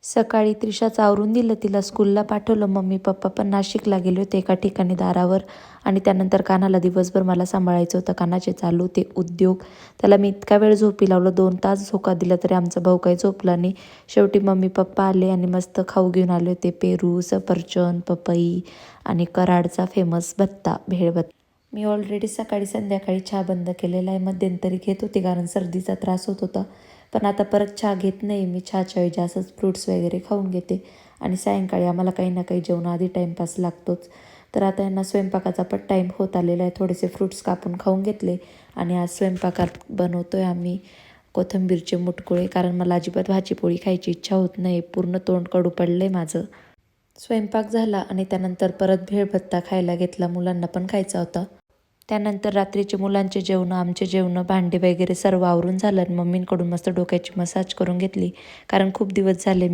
सकाळी त्रिशाचं आवरून दिलं, तिला स्कूलला पाठवलं. मम्मी पप्पा पण नाशिकला गेले होते एका ठिकाणी दारावर. आणि त्यानंतर कानाला दिवसभर मला सांभाळायचं होतं. कानाचे चालू ते उद्योग. त्याला मी इतका वेळ झोपी लावलं, 2 तास झोका दिला तरी आमचा भाऊ काही झोपला नाही. शेवटी मम्मी पप्पा आले आणि मस्त खाऊ घेऊन आले होते. पेरू, सफरचंद, पपई आणि कराडचा फेमस भत्ता, भेळ भत्ता. मी ऑलरेडी सकाळी संध्याकाळी चहा बंद केलेला आहे. मध्यंतरी घेत होते कारण सर्दीचा त्रास होत होता. पण आता परत चहा घेत नाही मी. चहाच्या ऐवजी असंच फ्रूट्स वगैरे खाऊन घेते. आणि सायंकाळी आम्हाला काही ना काही जेवणाआधी टाईमपास लागतोच. तर आता यांना स्वयंपाकाचा पण टाईम होत आलेला आहे. थोडेसे फ्रूट्स कापून खाऊन घेतले. आणि आज स्वयंपाकात बनवतो आहे आम्ही कोथिंबीरचे मुटकुळे, कारण मला अजिबात भाजीपोळी खायची इच्छा होत नाही. पूर्ण तोंड कडू पडलं आहे माझं. स्वयंपाक झाला आणि त्यानंतर परत भेळ भत्ता खायला घेतला. मुलांना पण खायचा होता. त्यानंतर रात्रीचे मुलांचे जेवणं, आमचे जेवणं, भांडे वगैरे सर्व आवरून झालं. मम्मींकडून मस्त डोक्याची मसाज करून घेतली, कारण खूप दिवस झाले